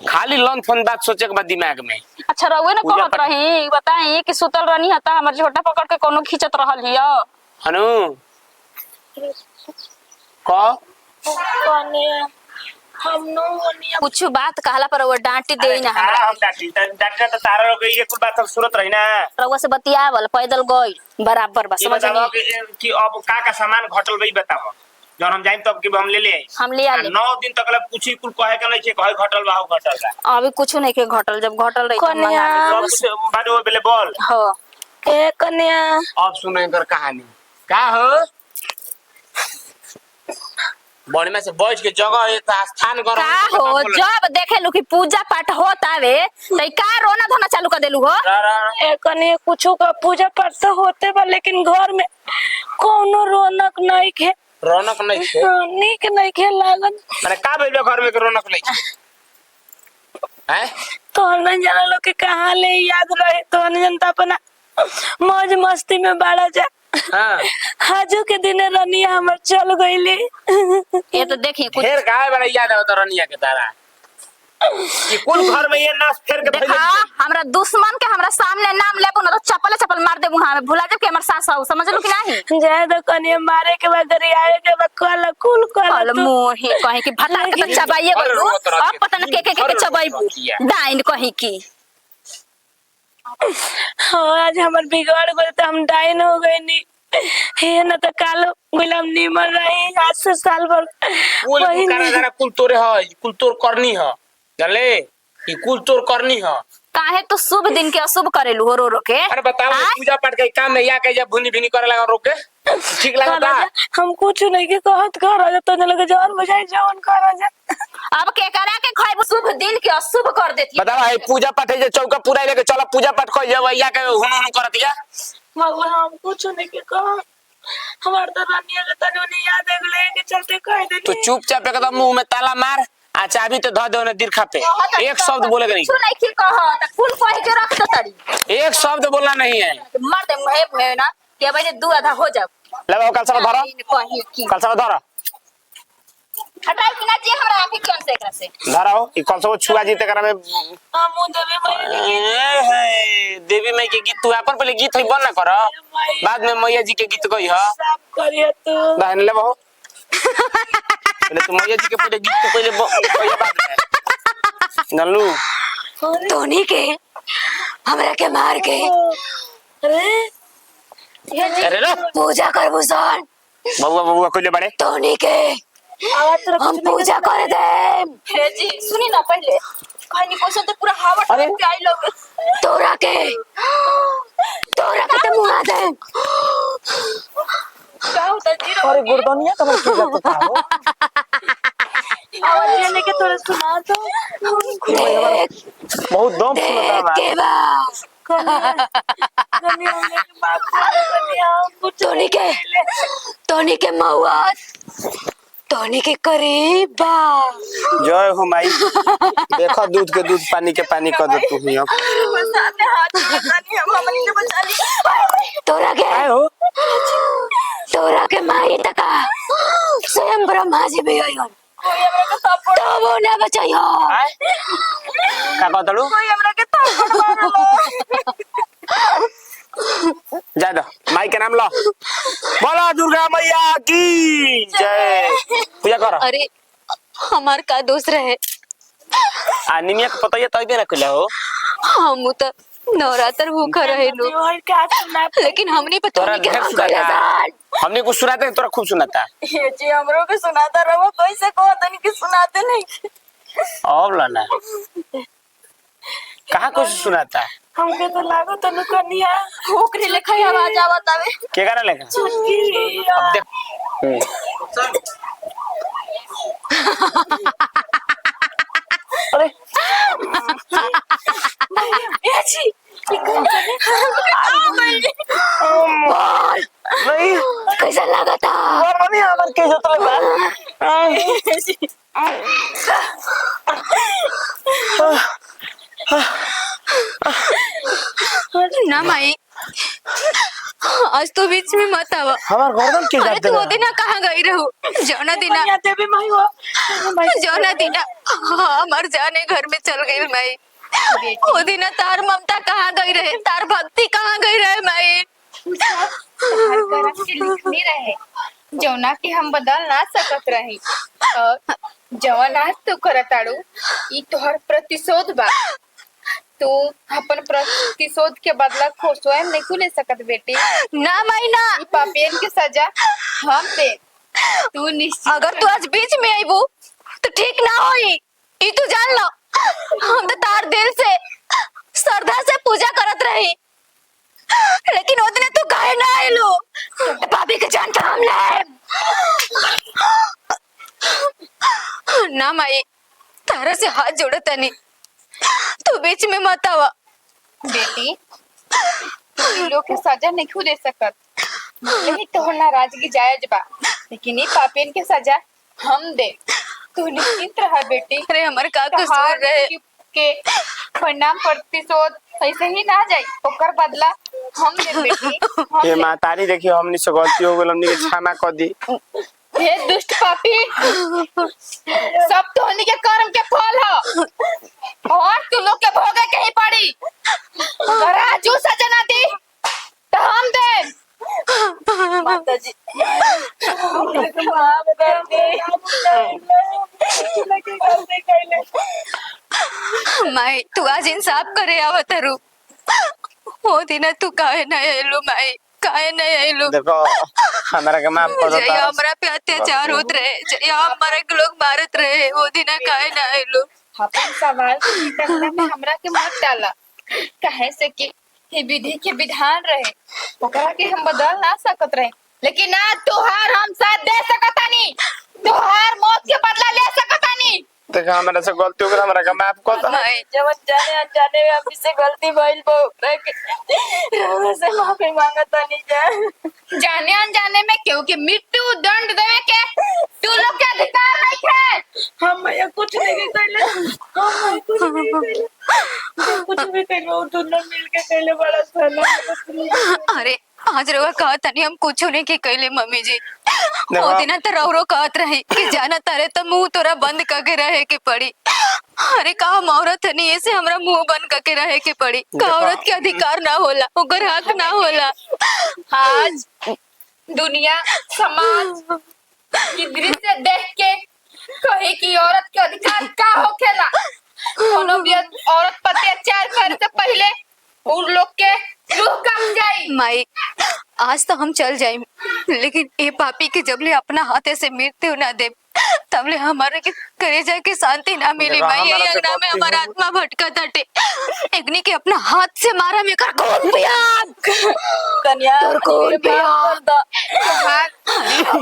खाली लन फोन बात सोचे के बाद दिमाग में। अच्छा रउए ना पूजा कहत रही बताई कि सुतल रहनी हता हमर झोटा पकड़ के कोनो खींचत रहल हिया। हनु को कनिया हम नो कनिया कुछ बात कहला पर वो डांटी दे ना हमरा। हम डांटी तो तारा लोग ये कुल बात सब सूरत रही ना। रउआ से बतियावल पैदल गई बराबर बस ये समझ बताओ नहीं। कि अब का सामान घटल बई बताओ जब हम जाइम तब के हम ले ले आई। हम ले आले 9 दिन तक कुछ ही कुल कहे के नहीं छे कहे घटल बा हो घटल बा। अभी कुछ नहीं के घटल जब घटल रही कन्या। सब कुछ बारे अवेलेबल। हो ए कन्या अब सुनो इनकर कहानी का हो बड़ी में से बैठ के जगह है तो स्थान कर का हो जब देखे लू कि पूजा पाठ होत आवे त का रोना धोना चालू कर देलू हो। ए कन्या कुछो का पूजा पाठ तो होते बा लेकिन घर में कोनो रौनक नहीं खे। रौनक नहीं है नीक नहीं खे लागत। अरे का भइल घर में के रौनक नहीं है हैं तो हम नहीं जाना लोग के कहाँ ले याद रहे तो हम जनता अपना मौज मस्ती में बाड़ा जा। हां हाजू के दिन रनिया हमर चल गईली। ये तो देखिए कुछ फिर गाय बड़ा याद आवत रनिया के तारा कि कुल घर में ये नाच फेर के देखा हमरा दुश्मन के हमरा सामने नाम लेबो ना तो चप्पल चप्पल मार देबू हां भुला जब के हमर सास हो समझ लो कि नहीं। जाए तो कनिया मारे के बाद गरियाए के बाद कल कुल कल कल मोहे कहे कि भटा के तो चबाइए गलू अब पता न के चबाइबू डाइन कहे कि हाँ आज हमर बिगड़ गए तो हम डाइन हो गए नी। हे न तो कालो गुलाम निमन रही आज से साल भर कुल कारागार कुल तोरे है कुल तोर करनी है चले कि कुल तोर करनी है। काहे तो शुभ दिन के अशुभ करेलू हो रो रो के। अरे बताओ पूजा पाठ के काम में या के जब भुनी भिनी करे लगा रोके ठीक लगा हम कुछ नहीं के कहत कर तो न लगे जवन बुझाई जवन कर जा। अब के करा के खाइबू शुभ दिन के अशुभ कर देती। बताओ है पूजा पाठ जे चौका पूरा लेके चलो पूजा पाठ कर जब या के हुन हुन कर दिया मगर हम कुछ नहीं के कह हमार तो रानिया के तने नहीं याद है लेके चलते कह दे। तो चुपचाप एकदम मुंह में ताला मार आ चाबी तो धो दो ना दीर्घा पे एक शब्द बोलेगा नहीं। कुछ नहीं की कह त कुल कह के रख दो तड़ी एक शब्द बोलना नहीं है मार दे मुहे मुहे ना के बजे दू आधा हो जाओ। ले कल सब धरो कहे की कल सब धरो हटाओ कि ना जे हमरा आंख कौन से एकरा से धरो ई कल सब छुआ जीते करा में हम देवे मैं देवी माई के गीत तू अपन पहले गीत है बन ना कर बाद में मैया जी के गीत गई है सब करिए तू बहन ले बहु पहले तो मैया जी के पहले गीत तो पहले भैया बाद में नल्लू धोनी के हमरा के मार के अरे अरे लो पूजा करबू सन बबुआ बबुआ कोई ले बड़े धोनी के आवाज तो हम पूजा कर दे। हे जी सुनी ना पहले कहनी क्वेश्चन तो पूरा हावट के आई लोग तोरा के तो मुआ दे क्या होता जीरो। अरे गुरदनिया कमर की करते था हो आवाज लेके थोड़ा सुना दो। बहुत दम सुनता है के बा कन्या के बाप कन्या कुछ टोनी के मौआ टोनी के करीब बा। जय हो माई देखो दूध के दूध पानी के पानी कर दो तू ही अब सामने हाथ लगानी हम हमनी के बचा ली। तोरा के आए हो तोरा के माई तका स्वयं ब्रह्मा जी भी आइगन कोई हमरा के थप्पड़ तो वो ना बचाइयो। का कहतलू कोई हमरा के थप्पड़ मारलो। जा दो माई के नाम लो बोलो दुर्गा मैया की जय पूजा करो। अरे हमार का दोस्त रहे आ निमिया के पता ये तइबे ना कइला हो हम तो नवरात्र भूखा रहे लो और क्या सुना लेकिन हमने पता तोरा नहीं ढेर क्या सुनाता करा। हमने कुछ सुनाते तोरा खूब सुनाता ये जी हमरो के सुनाता रहो कैसे को तन के सुनाते नहीं। अब लाना कहाँ कुछ सुनाता हमके तो लागो तनु कन्या ओकरे लेखा आवाज आवत आवे के करा लेगा छुटकी अब देख अरे ये जी नहीं कैसा लगा था और मनी हमर के जोतले बा ना माई आज तो बीच में मत आवा। हमार गर्दन के अरे जाते तू वो बा। दिना कहाँ गई रहू? जौना दिना या देवी माई हो जौना दिना हाँ मर जाने घर में चल गई माई। वो दिना तार ममता कहाँ गई रहे, तार भक्ति कहाँ गई रहे माई। हर तरफ के लिखने रहे जौना कि हम बदल ना सकत रही। और जवन आज तू करताड़ू ई तोहर प्रतिशोध बा। तू अपन प्रतिशोध के बदला खो स्वयं नहीं ले सकत बेटी। ना माई ना, ई पापियन के सजा हम दे। तू निश्चित अगर तू आज बीच में आईबू तो ठीक ना होई। ई तू जान लो, हम तो तार दिल से श्रद्धा से पूजा करत रही, लेकिन वो दिन तू काहे ना आइलू? भाभी के जान तो हम ले ना माई, तारा से हाथ जोड़े तनी, तू बीच में मत आवा। बेटी तू इन लोग के सजा नहीं दे सकत। नहीं तोहर नाराजगी जायज बा, लेकिन ई पापियन के सजा हम दे। तू निश्चिंत रह बेटी। अरे हमारे का कसूर तहार रहे? के परिणाम प्रतिशोध ऐसे ही ना जाई, ओकर बदला हम दे बेटी। हम ये दे। मातारी देखियो हमनी से गलती हो गेल, हमनी के क्षमा कर दी। हे दुष्ट पापी, सब तोहनी के कर्म के फल ह और तू लोग के भोगे के ही पड़ी। अगर आज ऊ सजा ना दी तो हम दे। माताजी माफ कर दे। माई तू आज इंसाफ करे आवत रू। वो दिन तू काहे ना आइलू माई, काहे ना आइलू? देखो हमारा के माफ कर दो। जया हमरा पे अत्याचार होत रहे, जया हमारे के लोग मारत रहे, वो दिन काहे ना आइलू? अपन सवाल के निकलने में हमरा के मत डाला। कहे से कि ये विधि के विधान रहे, ओकरा के हम बदल ना सकत रहे, लेकिन आज तोहार हम साथ दे सकतानी। तोहार मौत के बदला ले सकतानी। देखो हमारा से गलती हो गई, हमारा के माफ कर दो। माई जब जाने अनजाने में हमसे गलती भइल बा, ओकरा के से माफी मांगतानी। जाने अनजाने में केहू के मृत्यु दंड देवे के तू लोग के अधिकार नहीं है। हम भैया कुछ नहीं कइले, हम कुछ नहीं कइले, कुछ भी कइले, वो दोनों मिलके कइले बड़ा सा। अरे आज रवा कहत नहीं हम कुछ नहीं के कहले मम्मी जी। देखो। वो दिन तो रौरो कहत रही कि जाना तारे तो मुंह तोरा बंद करके रहे के पड़ी। अरे का हम औरत नहीं, ऐसे हमरा मुंह बंद करके रहे के पड़ी? का देखो। औरत के अधिकार ना होला, ओकर हक ना होला? आज दुनिया समाज की दृश्य देख के कहे कि औरत के अधिकार का होखेला। कोनो भी औरत पर अत्याचार करे से पहले उन लोग के रूह कांप जाई। माई आज तो हम चल जाए, लेकिन ये पापी के जबले अपना हाथे से मृत्यु ना दे तबले हमारे के कलेजा के शांति ना मिली। देखो, माई यही हमारा से अंगना में गलती हमारा हो- आत्मा भटका तटे। एकनी के अपना हाथ से मारा में कर खून पिया, कन्या तोर खून पिया।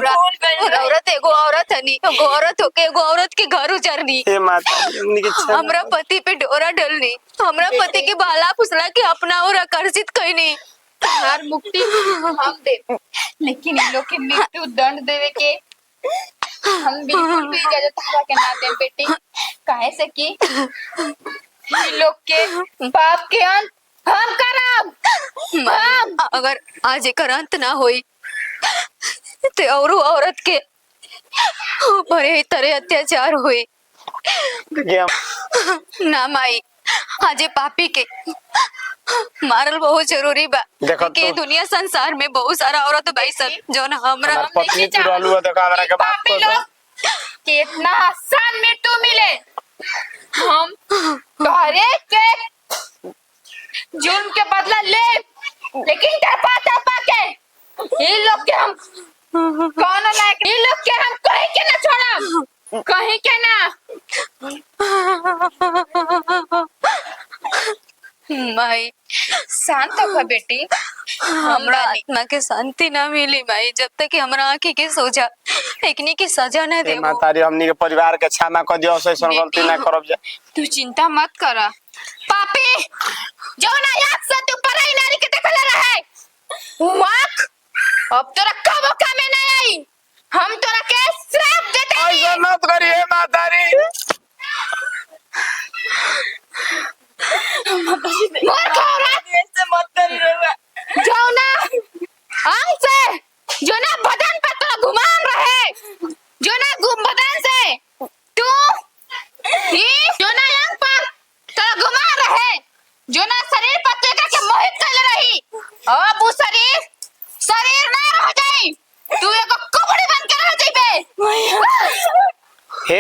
औरत एगो औरत हनी, एगो औरत होके एगो औरत के घर उजरनी। हे मातारी हमनी के क्षमा हमरा पति पे डोरा डलनी, हमरा पति के बाला फुसला के अपना और आकर्षित कईनी। हर मुक्ति हम दे, लेकिन इन लोग के मृत्यु दंड देवे के हम बिल्कुल भी इजाजत हमरा के ना दे बेटी। काहे से कि इन लोग के पाप के अंत हम करब। हम अगर आज एकर अंत ना होई ते औरो औरत के बड़े ही तरह अत्याचार हुई। देखिए हम ना माई आज ये पापी के मारल बहुत जरूरी बा। देखो कि तो- दुनिया संसार में बहुत सारा औरत बाई सब जो ना हमरा हमार पत्नी तू रहलू है, देखो हमारा के माफ पापी कर दो। लोग के इतना आसान मृत्यु मिले। हम तोहरे के जुर्म के बदला ले, लेकिन तरपा तरपा के इन लोग के हम कौन लायक, इन लोग के हम कहीं के ना छोड़ब, कहीं के ना। माई शांत हो बेटी। हमरा आत्मा के शांति ना मिली माई जब तक कि हमरा आंखी के सोजा एकनी की सजा ना हे देबो। मातारी हमनी के परिवार के क्षमा कर दियो, ऐसा गलती ना करब जा। तू चिंता मत करा। पापी जो ना याद से तू पराई नारी के देखले रहे वाक अब तोरा कबो कामे नहीं आई। हम तोरा के श्राप देते ऐसा मत करिए मातारी। मूर्ख औरत ऐसे मत करी रहुआ। जाओ ना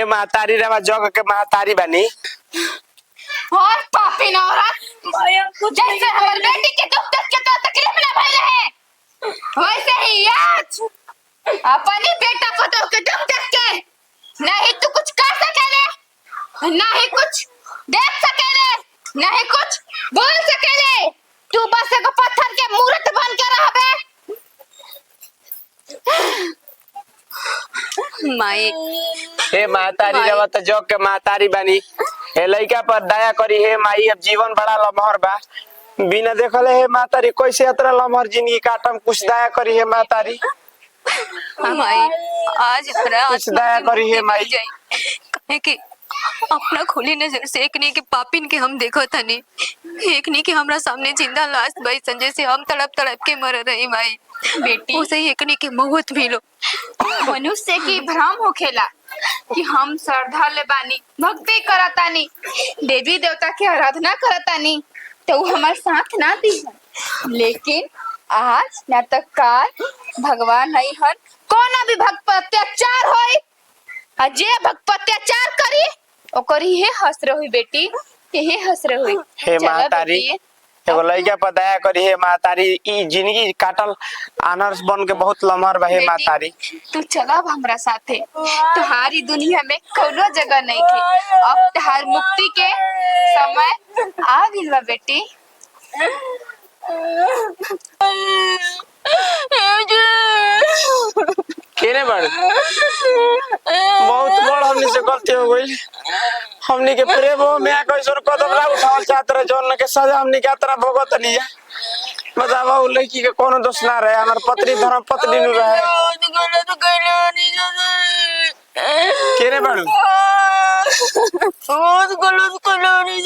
हे महतारी रवा जग के महतारी बनी। और पापी औरत जैसे हमारे बेटी के दुख देख के तो तकलीफ ना भई रहे, वैसे ही आज अपनी बेटा पतोह के दुख देख के नहीं तू कुछ कर सकेले, नहीं कुछ देख सकेले, नहीं कुछ बोल सकेले। तू बस एगो पत्थर के मूर्त बन के रहबे। माई हे महतारी रवा तो जग के महतारी बनी। हे लइका पर दया करी हे माई, अब जीवन बड़ा लमहर बा, बिना देखले हे महतारी कैसे अतरा लमहर जिंदगी काटम, कुछ दया करी हे महतारी। माई आज हमारा कुछ दया करी है माई। कहे कि अपना खुली नजर से एक नहीं के पापिन के हम देखो थनी, एक नहीं के हमरा सामने जिंदा लाश भाई संजय से हम तड़प तड़प के मर रही माई। बेटी उसे ही एक नहीं के मौत भी लो। मनुष्य की भ्रम होखेला कि हम श्रद्धा ले बानी, भक्ति करतानी, देवी देवता की आराधना करतानी, तो वो हमारे साथ ना दी, लेकिन आज न तक काल भगवान नहीं हन, कौन भी भक्त पर अत्याचार होई, जे भक्त पर अत्याचार करी ओकर ही हसरे हुई बेटी, यही हसरे हुई। हे महतारी एगो लइका पर दया करी हे महतारी, ई जिंदगी काटल अनर्स बन के बहुत लमहर बा हे महतारी। तू चला अब हमरा साथे, तुम्हारी दुनिया में कोनो जगह नहीं थी, अब तुम्हार मुक्ति के समय आ गइल बा बेटी। केने बड़ बहुत बड़ हमनी से गलती हो गई, हमनी के प्रेम में कैसे कदम ना उठावल चाहत रहे, जौन के सजा हमनी के यात्रा भोगत लिया। बतावा उ लड़की के कोनो दोष ना रहे, हमार पत्नी धर्म पत्नी नु रहे। केने बड़ बहुत गलत कलोनी